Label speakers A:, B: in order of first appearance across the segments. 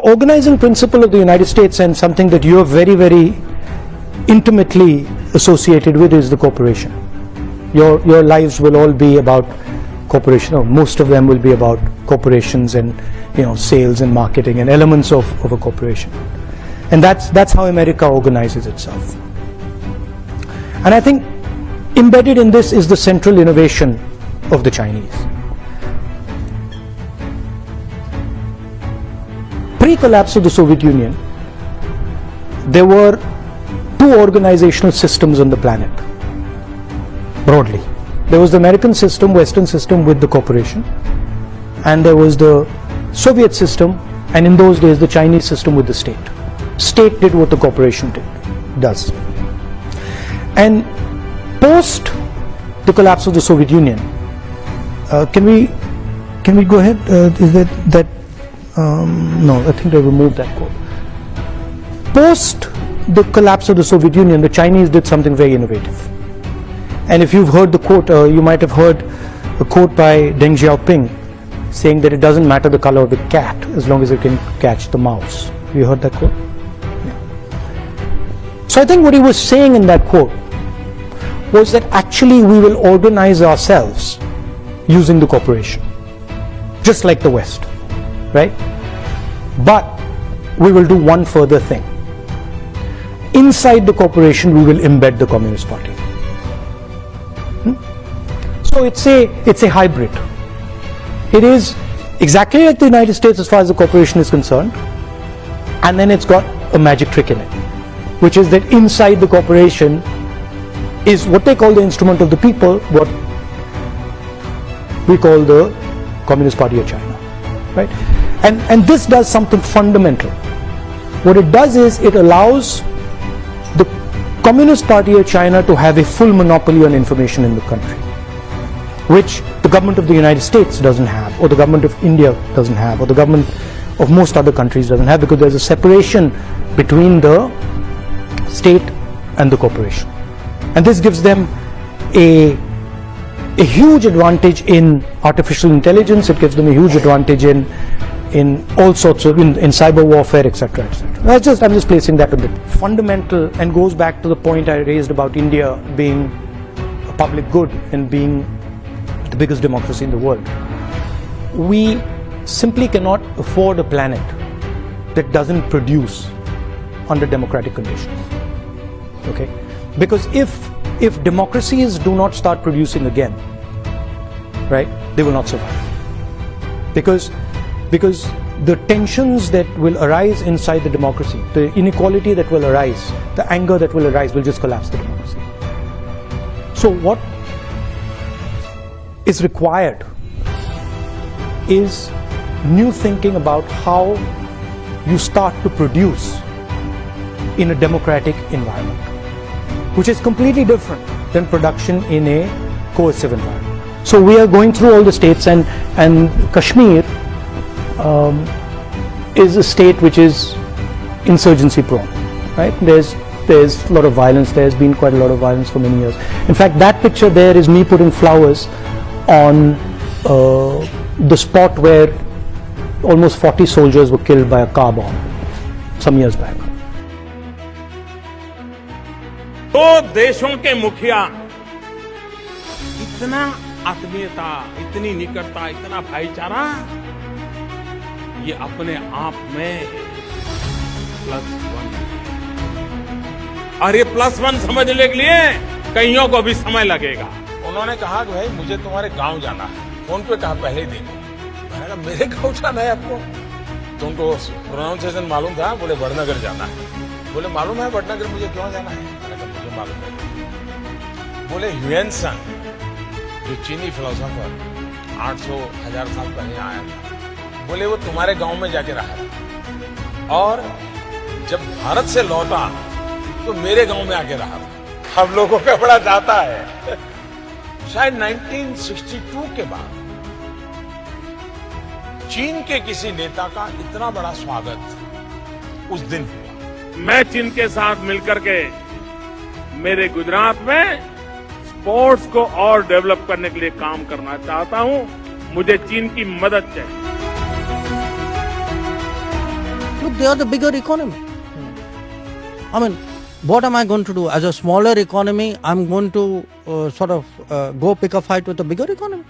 A: organizing principle of the United States, and something that you are very, very intimately associated with, is the corporation. Your lives will all be about corporation, or most of them will be about corporations and sales and marketing and elements of a corporation. And that's how America organizes itself. And I think embedded in this is the central innovation of the Chinese. Pre-collapse of the Soviet Union, there were two organizational systems on the planet, broadly. There was the American system, Western system with the corporation, and there was the Soviet system, and in those days the Chinese system with the state. State did what the corporation does. And post the collapse of the Soviet Union, can we go ahead? Is that no, I think they removed that quote. Post the collapse of the Soviet Union, the Chinese did something very innovative. And if you've heard the quote, you might have heard a quote by Deng Xiaoping saying that it doesn't matter the color of the cat as long as it can catch the mouse. Have you heard that quote? Yeah. So I think what he was saying in that quote was that actually we will organize ourselves using the corporation, just like the West, right? But we will do one further thing. Inside the corporation, we will embed the Communist Party. So it's a hybrid. It is exactly like the United States as far as the corporation is concerned, and then it's got a magic trick in it, which is that inside the corporation is what they call the instrument of the people, what we call the Communist Party of China, right? And this does something fundamental. What it does is it allows the Communist Party of China to have a full monopoly on information in the country, which the government of the United States doesn't have, or the government of India doesn't have, or the government of most other countries doesn't have, because there's a separation between the state and the corporation. And this gives them a huge advantage in artificial intelligence. It gives them a huge advantage in all sorts of, in cyber warfare, etc., etc. I'm just placing that on the fundamental, and goes back to the point I raised about India being a public good and being the biggest democracy in the world. We simply cannot afford a planet that doesn't produce under democratic conditions. Okay? Because if democracies do not start producing again, right, they will not survive. Because the tensions that will arise inside the democracy, the inequality that will arise, the anger that will arise, will just collapse the democracy. So what is required is new thinking about how you start to produce in a democratic environment, which is completely different than production in a coercive environment. So we are going through all the states, and Kashmir is a state which is insurgency prone, right? There's a lot of violence. There's been quite a lot of violence for many years. In fact, that picture there is me putting flowers on the spot where almost 40 soldiers were killed by a car bomb some years back.
B: दो देशों के मुखिया इतना आत्मीयता, इतनी निकटता, इतना भाईचारा, ये अपने आप में +1, और ये +1 समझने के लिए कईयों को भी समय लगेगा।
C: उन्होंने कहा कि भाई मुझे तुम्हारे गांव जाना है, फोन पे कहा पहले ही दिन। मैंने कहा मेरे गांव जाना है आपको? तो उनको प्रोनाउंसिएशन मालूम था, बोले वडनगर जाना है। बोले मालूम है वडनगर मुझे क्यों जाना है? मैंने कहा मुझे मालूम है। बोले ह्यूएन-त्सांग, जो चीनी फिलोसोफर 800-1000 साल पहले आया था, बोले वो तुम्हारे गांव में जाके रहा था, और जब भारत से लौटा तो मेरे गांव में आके रहा था। हम लोगों का बड़ा जाता है। शायद 1962 के बाद चीन के किसी नेता का इतना बड़ा स्वागत उस दिन हुआ।
B: मैं चीन के साथ मिलकर के मेरे गुजरात में स्पोर्ट्स को और डेवलप करने के लिए काम करना चाहता हूं। मुझे चीन की मदद चाहिए।
D: Look, they are the bigger economy. I mean, what am I going to do? As a smaller economy, I'm going to go pick a fight with a bigger economy.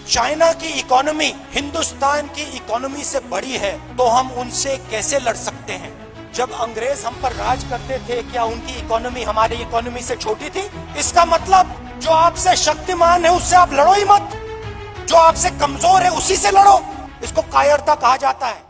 E: China की इकोनॉमी हिंदुस्तान की economy से बड़ी है, तो हम उनसे कैसे लड़ सकते हैं? जब अंग्रेज हम पर राज करते थे, क्या उनकी इकोनॉमी हमारी इकोनॉमी से छोटी थी? इसका मतलब जो आपसे शक्तिमान है उससे आप लड़ो ही मत, जो आपसे कमजोर है उसी से लड़ो। इसको कायरता कहा जाता है।